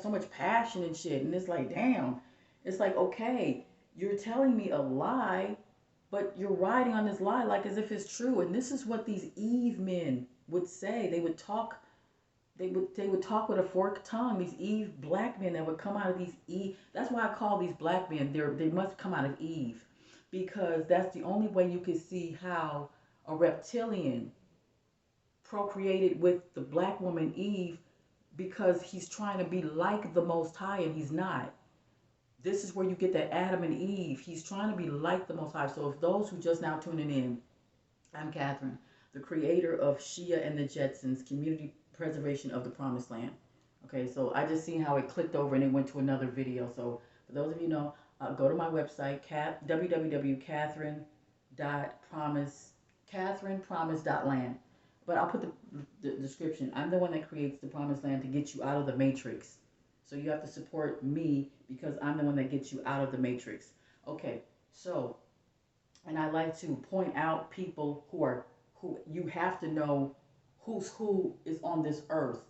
so much passion and shit. And it's like, damn. It's like, okay, you're telling me a lie, but you're riding on this lie like as if it's true. And this is what these Eve men would say. They would talk. They would talk with a forked tongue. These Eve black men that would come out of these Eve. That's why I call these black men. They must come out of Eve, because that's the only way you can see how a reptilian procreated with the black woman Eve, because he's trying to be like the Most High and he's not. This is where you get that Adam and Eve. He's trying to be like the Most High. So if those who just now tuning in, I'm Catherine, the creator of Shia and the Jetsons, Community Preservation of the Promised Land. Okay, so I just seen how it clicked over and it went to another video. So for those of you know, go to my website, www.catherinepromise.land. But I'll put the description. I'm the one that creates the Promised Land to get you out of the matrix. So you have to support me because I'm the one that gets you out of the matrix. Okay, so, and I like to point out people who you have to know who's who is on this earth,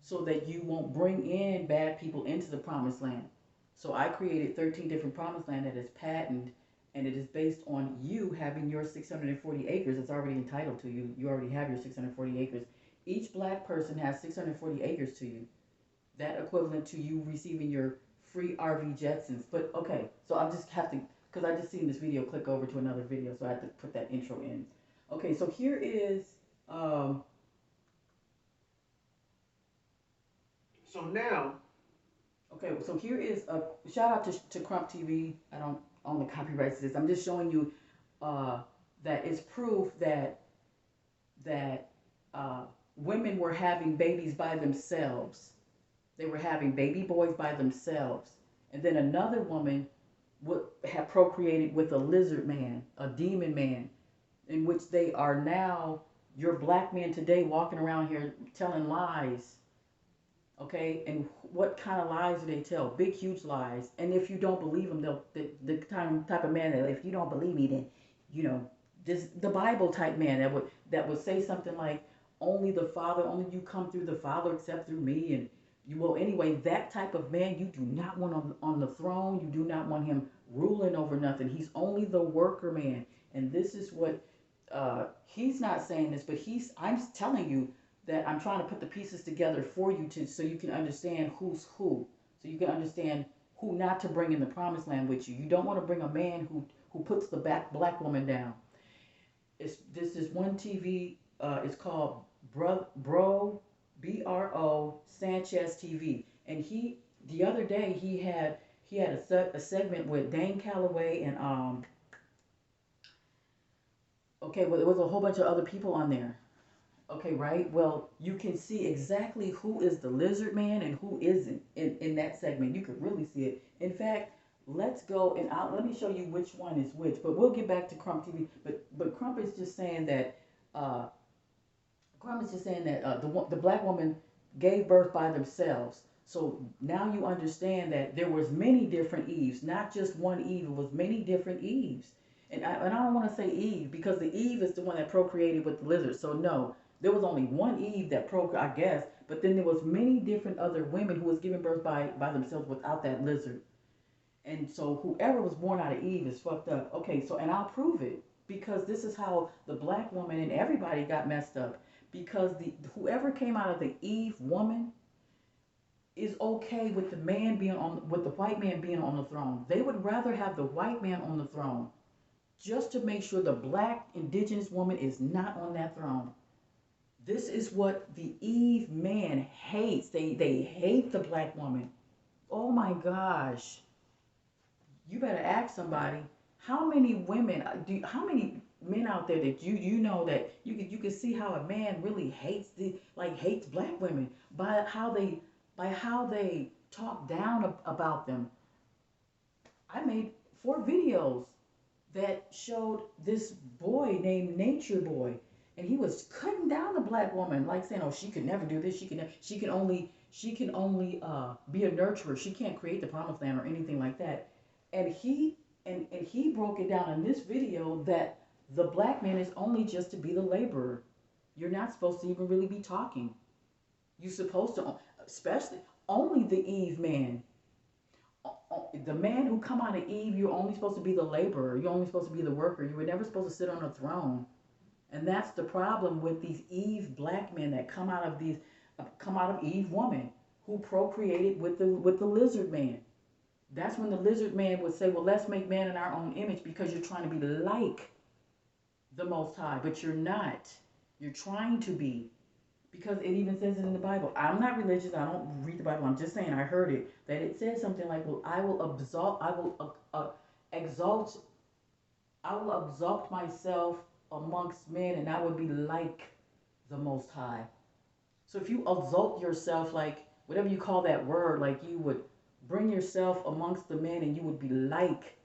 so that you won't bring in bad people into the Promised Land. So I created 13 different Promised Land that is patented, and it is based on you having your 640 acres. It's already entitled to you. You already have your 640 acres. Each black person has 640 acres to you. That equivalent to you receiving your free RV Jetsons. But okay, so I just have to, because I just seen this video click over to another video, so I had to put that intro in. Okay, so here is, So now, okay, so here is a shout out to Crump TV. I don't own the copyrights to this. I'm just showing you that it's proof that women were having babies by themselves. They were having baby boys by themselves. And then another woman would have procreated with a lizard man, a demon man, in which they are now your black men today walking around here telling lies. Okay, and what kind of lies do they tell? Big, huge lies. And if you don't believe them, the type of man that, if you don't believe me, then you know, this the Bible type man that would say something like, only the Father, only you come through the Father except through me. And you will anyway. That type of man you do not want on the throne. You do not want him ruling over nothing. He's only the worker man. And this is what he's not saying this, but I'm telling you that I'm trying to put the pieces together for you so you can understand who's who. So you can understand who not to bring in the Promised Land with you. You don't want to bring a man who puts the black woman down. This is one TV. It's called Bro Sanchez TV, and the other day he had a segment with Dane Calloway and okay, well, there was a whole bunch of other people on there. Okay, right? Well, you can see exactly who is the lizard man and who isn't in that segment. You could really see it. In fact, let's go and let me show you which one is which. But we'll get back to Crump TV. But Crump is just saying that the black woman gave birth by themselves. So now you understand that there was many different Eves, not just one Eve. It was many different Eves. And I don't want to say Eve because the Eve is the one that procreated with the lizard. So no, there was only one Eve that procreated, I guess. But then there was many different other women who was giving birth by themselves without that lizard. And so whoever was born out of Eve is fucked up. Okay, so and I'll prove it because this is how the black woman and everybody got messed up. Because whoever came out of the Eve woman is okay with the white man being on the throne. They would rather have the white man on the throne just to make sure the black indigenous woman is not on that throne. This is what the Eve man hates. They hate the black woman. Oh my gosh. You better ask somebody, how many how many men out there that you know that you can see how a man really hates black women by how they talk down about them. I made 4 videos that showed this boy named Nature Boy, and he was cutting down the black woman, like saying, "Oh, she could never do this. She can only be a nurturer. She can't create the promised land or anything like that." And he broke it down in this video that the black man is only just to be the laborer. You're not supposed to even really be talking. You're supposed to, especially Only the Eve man. The man who come out of Eve, you're only supposed to be the laborer. You're only supposed to be the worker. You were never supposed to sit on a throne. And that's the problem with these Eve black men that come out of Eve woman who procreated with the lizard man. That's when the lizard man would say, "Well, let's make man in our own image," because you're trying to be like the Most High, but you're not. You're trying to be, because it even says it in the Bible. I'm not religious. I don't read the Bible. I'm just saying I heard it that it says something like, "Well, exalt, I will exalt myself amongst men, and I will be like the Most High." So if you exalt yourself, like whatever you call that word, like you would bring yourself amongst the men, and you would be like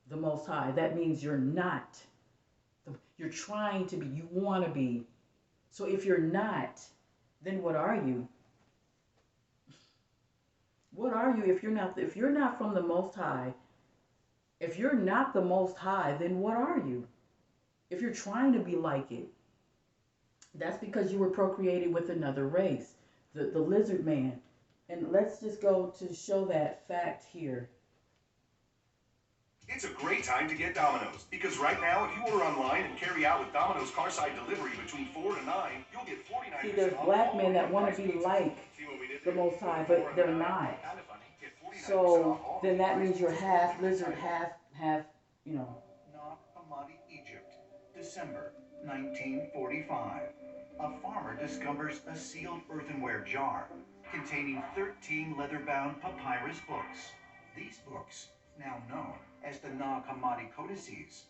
the Most High. That means you're not. You're trying to be. You want to be. So if you're not, then what are you? What are you if you're not? If you're not from the Most High, if you're not the Most High, then what are you? If you're trying to be like it, that's because you were procreated with another race, the lizard man. And let's just go to show that fact here. It's a great time to get Domino's, because right now, if you order online and carry out with Domino's Carside Delivery between 4 to 9, you'll get 49% See, there's off black all men that want price to be pizzas. like See what we did the there? Most High, Between 4 but and they're 9, not. kinda funny. Get 49% So off all then that price means you're pizzas half and lizard, inside. half, you know. Nag Hammadi, Egypt, December 1945. A farmer discovers a sealed earthenware jar containing 13 leather-bound papyrus books. These books, now known as the Nag Hammadi Codices,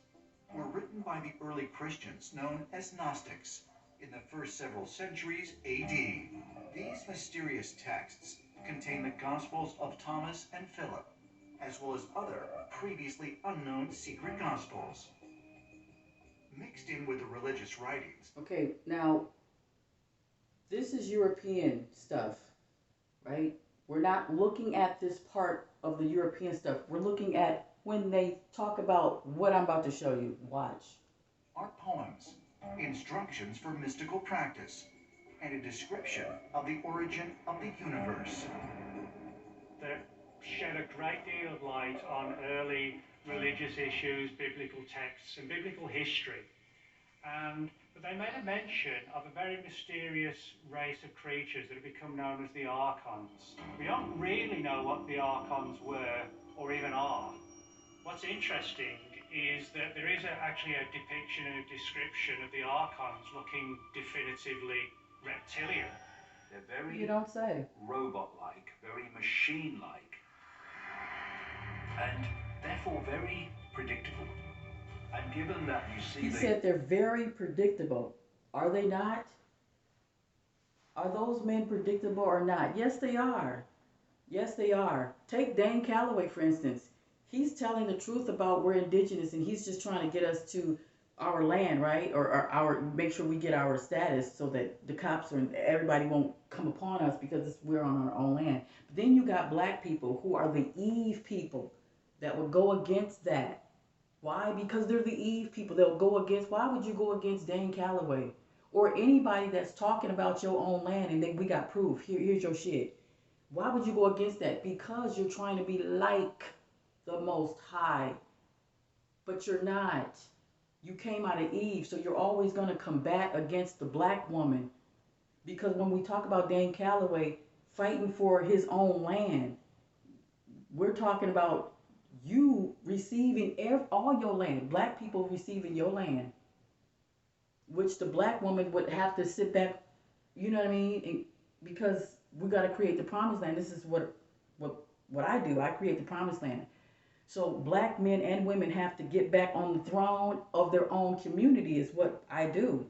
were written by the early Christians known as Gnostics in the first several centuries AD. These mysterious texts contain the Gospels of Thomas and Philip, as well as other previously unknown secret Gospels. Mixed in with the religious writings. Okay, now this is European stuff, right? We're not looking at this part of the European stuff. We're looking at when they talk about what I'm about to show you. Watch. Are poems, instructions for mystical practice, and a description of the origin of the universe. That shed a great deal of light on early religious issues, biblical texts, and biblical history. But they made a mention of a very mysterious race of creatures that have become known as the Archons. We don't really know what the Archons were or even are. What's interesting is that there is actually a depiction and a description of the Archons looking definitively reptilian. They're very You don't say. robot-like, very machine-like, and therefore very predictable. And given that you see He said they're very predictable. Are they not? Are those men predictable or not? Yes, they are. Yes, they are. Take Dane Calloway, for instance. He's telling the truth about we're indigenous, and he's just trying to get us to our land, right? Or our make sure we get our status so that the cops or everybody won't come upon us because we're on our own land. But then you got black people who are the Eve people that would go against that. Why? Because they're the Eve people. They'll go against. Why would you go against Dane Calloway or anybody that's talking about your own land and then we got proof? Here's your shit. Why would you go against that? Because you're trying to be like the Most High, but you're not. You came out of Eve, so you're always going to combat against the black woman. Because when we talk about Dane Calloway fighting for his own land, we're talking about you receiving all your land, black people receiving your land, which the black woman would have to sit back, you know what I mean? And because we got to create the promised land. This is what I do. I create the promised land. So black men and women have to get back on the throne of their own community is what I do.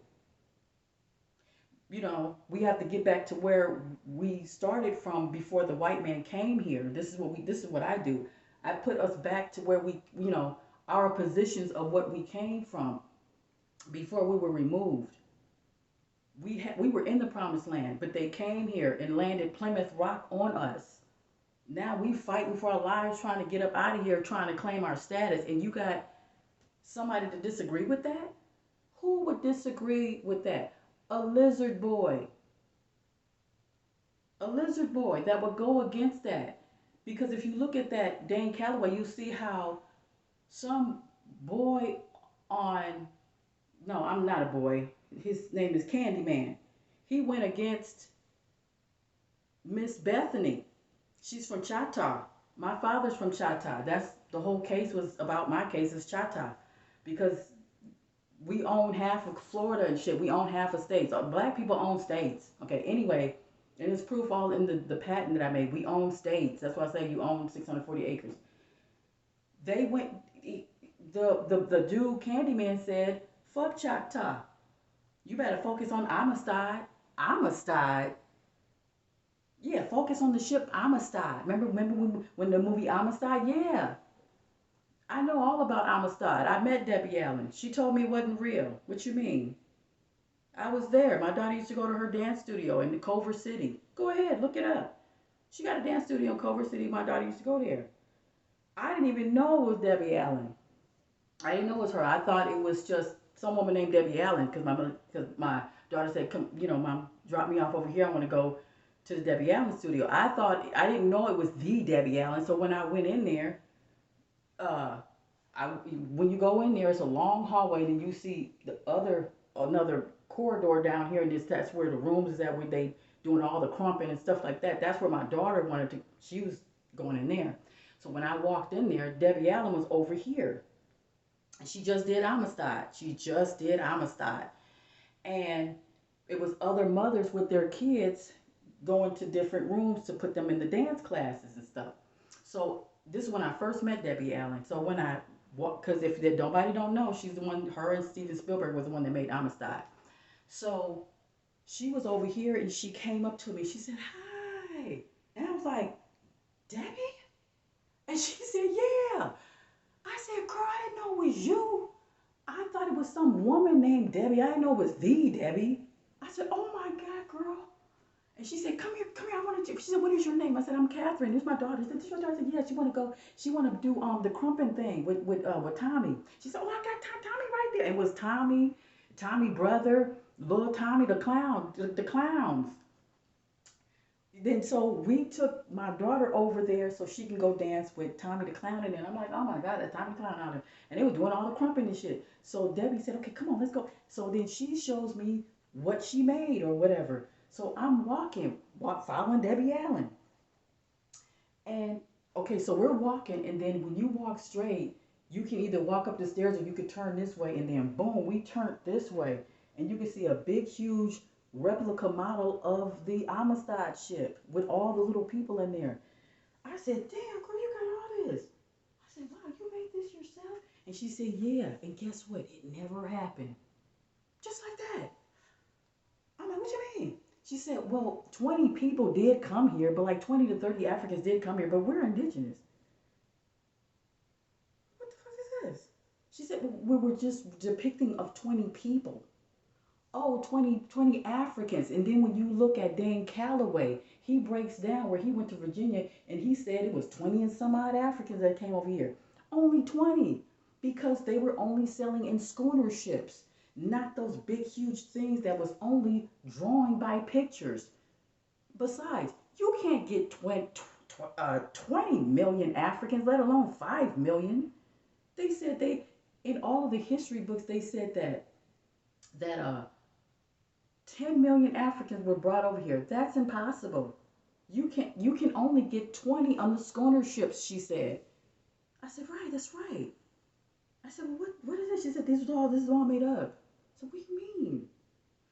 You know, we have to get back to where we started from before the white man came here. This is what I do. I put us back to where our positions of what we came from before we were removed. We were in the promised land, but they came here and landed Plymouth Rock on us. Now we fighting for our lives, trying to get up out of here, trying to claim our status, and you got somebody to disagree with that? Who would disagree with that? A lizard boy. A lizard boy that would go against that. Because if you look at that Dane Calloway, you see how some boy on, no, I'm not a boy. His name is Candyman. He went against Miss Bethany. She's from Chata. My father's from Chata. That's the whole case was about my case is Chata. Because we own half of Florida and shit. We own half of states. Black people own states. Okay, anyway, and it's proof all in the patent that I made. We own states. That's why I say you own 640 acres. They went, the dude, Candyman, said, fuck Choctaw. You better focus on Amistad. Amistad? Yeah, focus on the ship Amistad. Remember when the movie Amistad? Yeah. I know all about Amistad. I met Debbie Allen. She told me it wasn't real. What you mean? I was there. My daughter used to go to her dance studio in Culver City. Go ahead, look it up. She got a dance studio in Culver City. My daughter used to go there. I didn't even know it was Debbie Allen. I didn't know it was her. I thought it was just some woman named Debbie Allen because my daughter said, "Come, Mom, drop me off over here. I want to go to the Debbie Allen studio." I didn't know it was the Debbie Allen. So when I went in there, uh, when you go in there, it's a long hallway. Then you see another corridor down here, and that's where the rooms is at where they doing all the crumping and stuff like that. That's where my daughter wanted to. She was going in there. So when I walked in there, Debbie Allen was over here. And she just did Amistad. She just did Amistad. And it was other mothers with their kids going to different rooms to put them in the dance classes and stuff. So this is when I first met Debbie Allen. So when I because if nobody don't know, she's the one. Her and Steven Spielberg was the one that made Amistad. So she was over here and she came up to me. She said, "Hi," and I was like, "Debbie," and she said, "Yeah." I said, "Girl, I didn't know it was you. I thought it was some woman named Debbie. I didn't know it was the Debbie." I said, "Oh my God, girl." And she said, come here, I want to." She said, "What is your name?" I said, "I'm Catherine. This is my daughter." She said, "This is your daughter?" I said, "Yeah, she want to go. She want to do the crumping thing with Tommy." She said, "Oh, I got Tommy right there." And it was Tommy brother, little Tommy the clown, the clowns. Then so we took my daughter over there so she can go dance with Tommy the clown, and then I'm like, "Oh my God, that's Tommy the clown out there," and they were doing all the crumping and shit. So Debbie said, "Okay, come on, let's go." So then she shows me what she made or whatever. So I'm following Debbie Allen, and okay, so we're walking, and then when you walk straight, you can either walk up the stairs or you could turn this way, and then boom, we turned this way, and you can see a big, huge replica model of the Amistad ship with all the little people in there. I said, "Damn, girl, you got all this." I said, "Wow, you made this yourself?" And she said, "Yeah." And guess what? It never happened. Just like that. I'm like, "What you mean?" She said, "Well, 20 people did come here, but like 20 to 30 Africans did come here, but we're indigenous." What the fuck is this? She said, "We were just depicting of 20 people." Oh, 20 Africans. And then when you look at Dane Calloway, he breaks down where he went to Virginia and he said it was 20 and some odd Africans that came over here. Only 20 because they were only selling in schooner ships, not those big, huge things that was only drawing by pictures. Besides, you can't get 20 million Africans, let alone 5 million. They said in all of the history books, they said that 10 million Africans were brought over here. That's impossible. You can only get 20 on the schooner ships, she said. I said, "Right, that's right." I said, "Well, what is it?" She said, this is all made up." So what do you mean?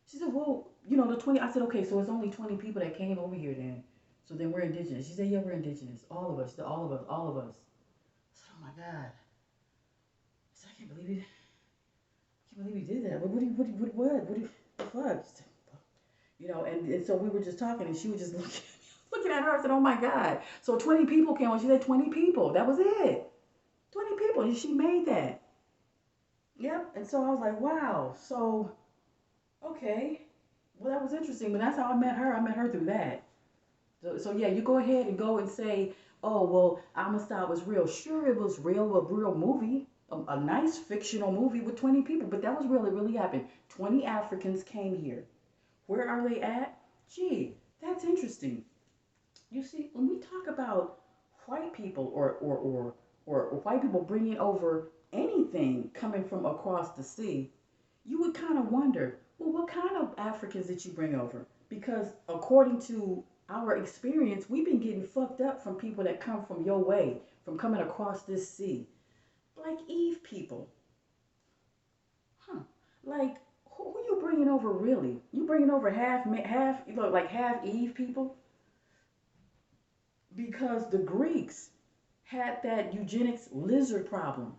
She said, "Well, the 20." I said, "Okay, so it's only 20 people that came over here then. So then we're indigenous." She said, "Yeah, we're indigenous. All of us. All of us. All of us." I said, "Oh my God." I said, "I can't believe it. I can't believe you did that. What the fuck?" And so we were just talking, and she was just looking at her. I said, "Oh my God." So 20 people came on. She said 20 people. That was it. 20 people. And she made that. Yep. And so I was like, wow. So, okay. Well, that was interesting. But that's how I met her. I met her through that. So yeah, you go ahead and go and say, "Oh, well, Amistad was real." Sure, it was real, a real movie. A nice fictional movie with 20 people. But that was really, really happened. 20 Africans came here. Where are they at? Gee, that's interesting. You see, when we talk about white people or white people bringing over anything coming from across the sea, you would kind of wonder, well, what kind of Africans did you bring over? Because according to our experience, we've been getting fucked up from people that come from your way, from coming across this sea, like Eve people, huh? Like who you bringing over really? You bringing over half, look like half Eve people? Because the Greeks had that eugenics lizard problem,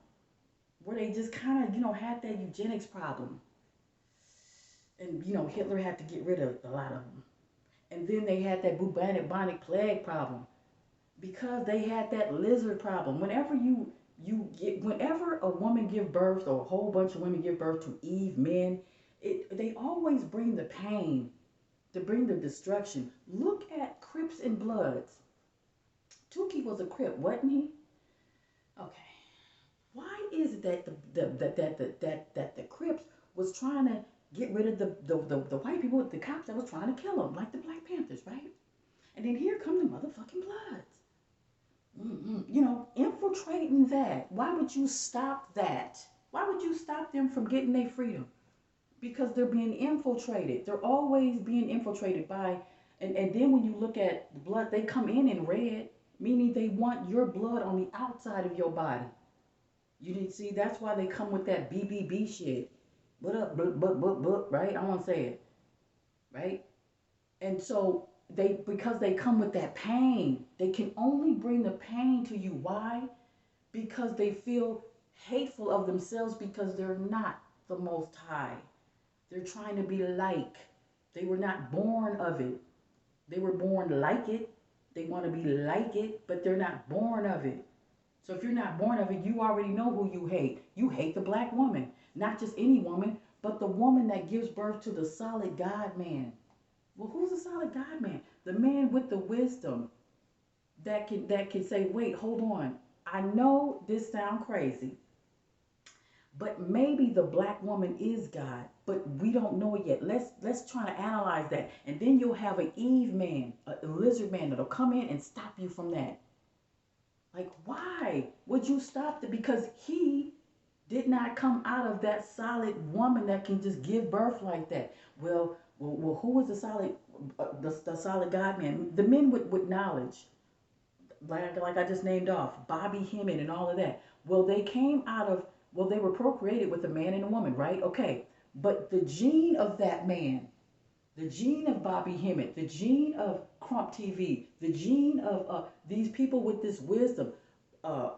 where they just kind of had that eugenics problem, and Hitler had to get rid of a lot of them. And then they had that bubonic plague problem because they had that lizard problem. Whenever a woman give birth or a whole bunch of women give birth to Eve men, they always bring the pain, to bring the destruction. Look at Crips and Bloods. Tukey was a Crip, wasn't he? Okay. Why is it that the Crips was trying to get rid of the white people, the cops that was trying to kill them, like the Black Panthers, right? And then here come the motherfucking Bloods. Infiltrating that. Why would you stop that? Why would you stop them from getting their freedom? Because they're being infiltrated. They're always being infiltrated by, and then when you look at the blood, they come in red, meaning they want your blood on the outside of your body. You didn't see? That's why they come with that BBB shit. What up, right? I want to say it, right? And so because they come with that pain, they can only bring the pain to you. Why? Because they feel hateful of themselves because they're not the most high. They're trying to be like. They were not born of it. They were born like it. They want to be like it, but they're not born of it. So if you're not born of it, you already know who you hate. You hate the black woman. Not just any woman, but the woman that gives birth to the solid God man. Well, who's the solid God man? The man with the wisdom that can say, wait, hold on. I know this sounds crazy, but maybe the black woman is God, but we don't know it yet. Let's try to analyze that. And then you'll have an Eve man, a lizard man that'll come in and stop you from that. Like, why would you stop that? Because he did not come out of that solid woman that can just give birth like that. Well, who was the solid, the solid God man? The men with knowledge, like I just named off, Bobby Hemming and all of that. Well, they came out of, well, they were procreated with a man and a woman, right? Okay, but the gene of that man, the gene of Bobby Hemmett, the gene of Crump TV, the gene of these people with this wisdom, uh,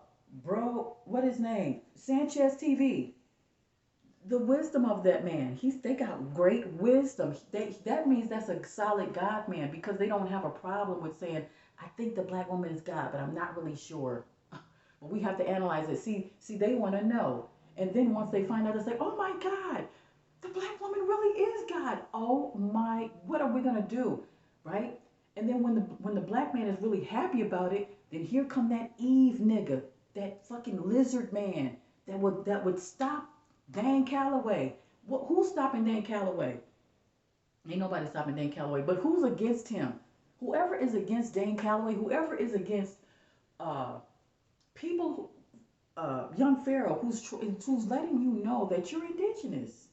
bro, what his name? Sanchez TV. The wisdom of that man. They got great wisdom. That means that's a solid God man because they don't have a problem with saying, I think the black woman is God, but I'm not really sure. But we have to analyze it. See, they want to know. And then once they find out, it's like, oh my God, the black woman really is God. Oh my, what are we gonna do, right? And then when the black man is really happy about it, then here come that Eve nigga, that fucking lizard man that would stop Dan Calloway. Who's stopping Dan Calloway? Ain't nobody stopping Dan Calloway. But who's against him? Whoever is against Dan Calloway, whoever is against uh, people, young Pharaoh, who's letting you know that you're indigenous.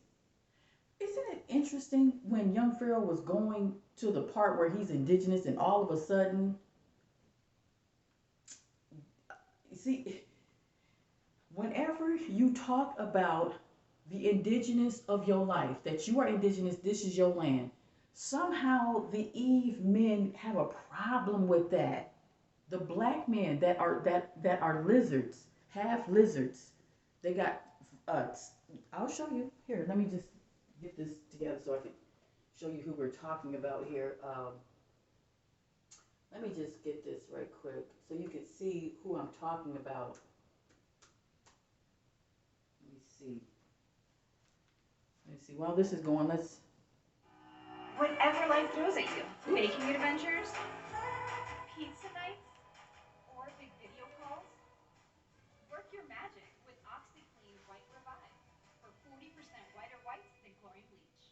Isn't it interesting when young Pharaoh was going to the part where he's indigenous and all of a sudden, you see, whenever you talk about the indigenous of your life, that you are indigenous, this is your land, somehow the Eve men have a problem with that. The black men that are lizards, half lizards, they got uh I'll show you. Here, let me just get this together so I can show you who we're talking about here. Let me just get this right quick so you can see who I'm talking about. Let me see. Let me see. While this is going, let's. Whatever life throws at you. Baking adventures, pizza nights, or big video calls. Work your magic with OxyClean White Revive for 40% whiter whites than chlorine bleach.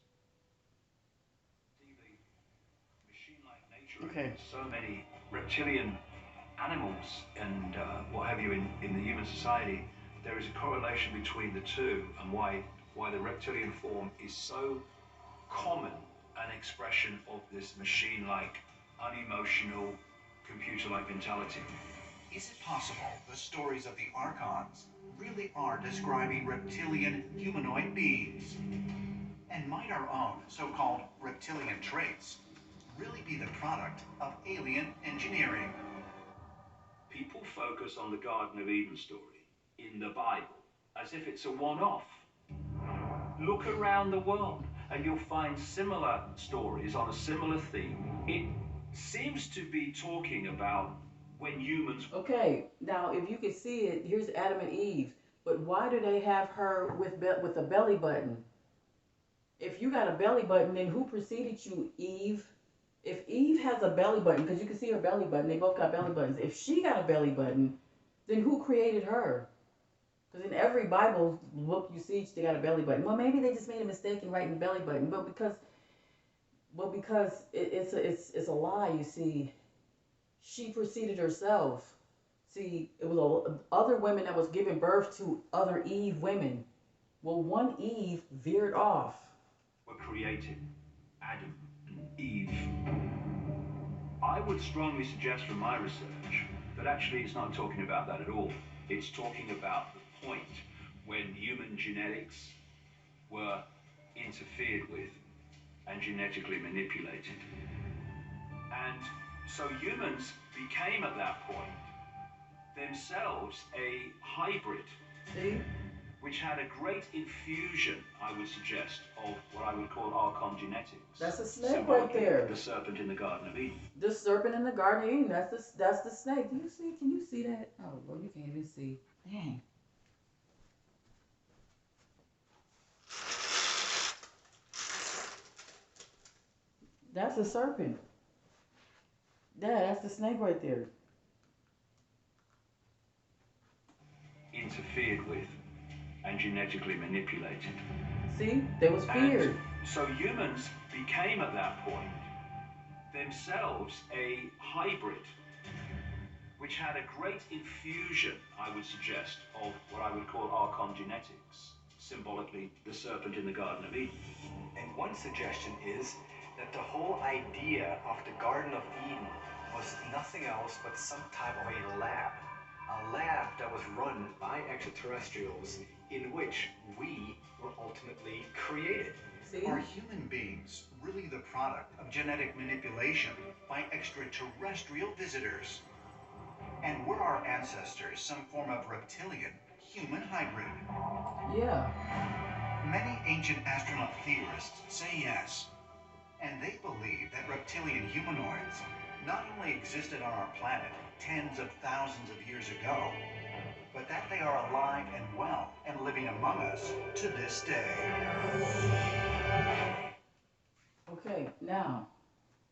TV, machine-like nature, Okay. so many reptilian animals and what have you in the human society, there is a correlation between the two, and why the reptilian form is so common an expression of this machine-like, unemotional, computer-like mentality. Is it possible the stories of the Archons really are describing reptilian humanoid beings? And might our own so-called reptilian traits really be the product of alien engineering? People focus on the Garden of Eden story in the Bible as if it's a one-off. Look around the world and you'll find similar stories on a similar theme. It seems to be talking about when humans... Okay, now if you can see it, here's Adam and Eve. But why do they have her with a belly button? If you got a belly button, then who preceded you, Eve? If Eve has a belly button, because you can see her belly button, they both got belly buttons. If she got a belly button, then who created her? Because in every Bible book you see, they got a belly button. Well, maybe they just made a mistake in writing belly button, but because it's a lie. You see, she preceded herself. See, it was other women that was giving birth to other Eve women. Well, one Eve veered off. Were created, Adam and Eve. I would strongly suggest from my research that actually it's not talking about that at all. It's talking about the point when human genetics were interfered with and genetically manipulated. And so humans became at that point themselves a hybrid. See? Which had a great infusion, I would suggest, of what I would call Archon genetics. That's a snake right there. The serpent in the Garden of Eden. The serpent in the Garden of Eden. That's the snake. Do you see? Can you see that? Oh, Lord, you can't even see. Dang. That's a serpent. Yeah, that's the snake right there. Interfered with and genetically manipulated. See? There was fear. And so humans became at that point themselves a hybrid, which had a great infusion, I would suggest, of what I would call Archon genetics, symbolically the serpent in the Garden of Eden. And one suggestion is that the whole idea of the Garden of Eden was nothing else but some type of a lab that was run by extraterrestrials in which we were ultimately created. See? Are human beings really the product of genetic manipulation by extraterrestrial visitors? And were our ancestors some form of reptilian human hybrid? Yeah. Many ancient astronaut theorists say yes, and they believe that reptilian humanoids not only existed on our planet tens of thousands of years ago, but that they are alive and well and living among us to this day. Okay, now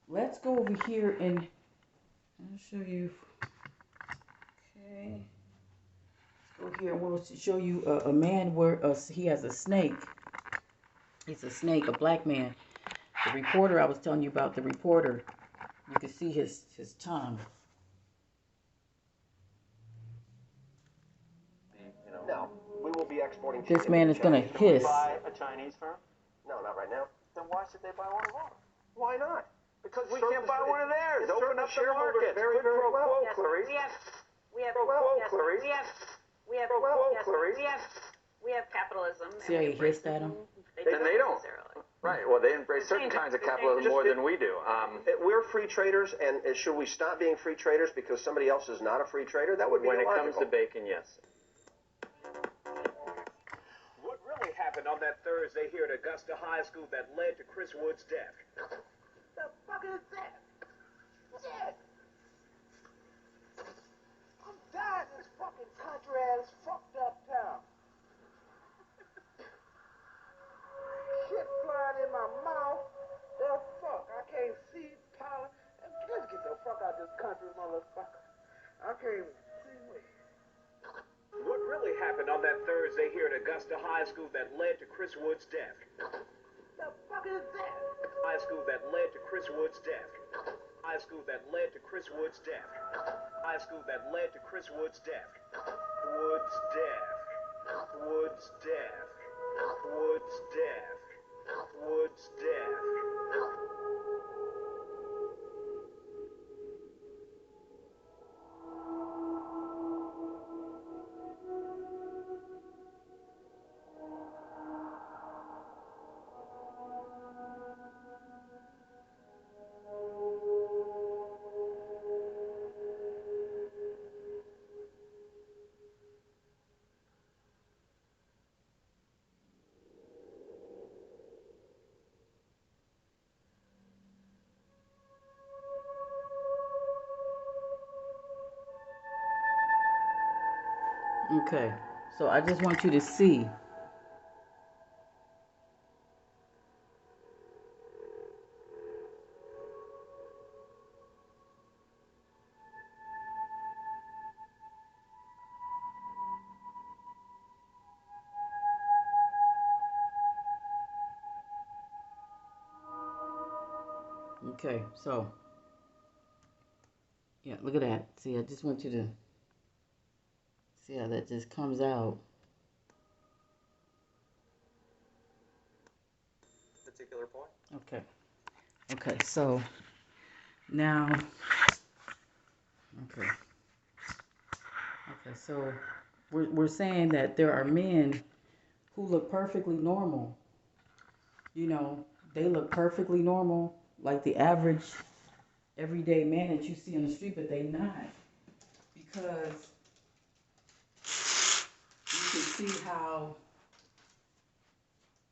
let's go over here and I'll show you. Okay, let's go here and we'll show you a man where he has a snake. It's a snake, a black man. The reporter I was telling you about, the reporter, you can see his tongue. No, we will be exporting. This man is gonna hiss. Buy a Chinese firm? No, not right now. Then why should they buy one of ours? Why not? Because we can't buy one of theirs. Open up the market. Very, very well, Clarice. We have capitalism. See how he hissed at him? And they don't. Right. Well, they embrace certain kinds of capitalism more than we do. We're free traders, and should we stop being free traders because somebody else is not a free trader? That would be illogical. When it comes to bacon, yes. What really happened on that Thursday here at Augusta High School that led to Chris Wood's death? The fuck is that? Shit! I'm dying in this fucking country ass fucked up town. Shit flying in my mouth. The fuck? I can't see pollen. Let's get the fuck out of this country, motherfucker. I can't see me. What really happened on that Thursday here at Augusta High School that led to Chris Wood's death? The fuck is that? High School that led to Chris Wood's death. High school that led to Chris Wood's death. High school that led to Chris Wood's death. Wood's death. Wood's death. Wood's death. Wood's death. Okay, so I just want you to see. Okay, so yeah, look at that. See, I just want you to see how that just comes out. Particular point. Okay. Okay, so now, okay. Okay, so we're saying that there are men who look perfectly normal. You know, they look perfectly normal, like the average everyday man that you see on the street, but they not. Because you can see how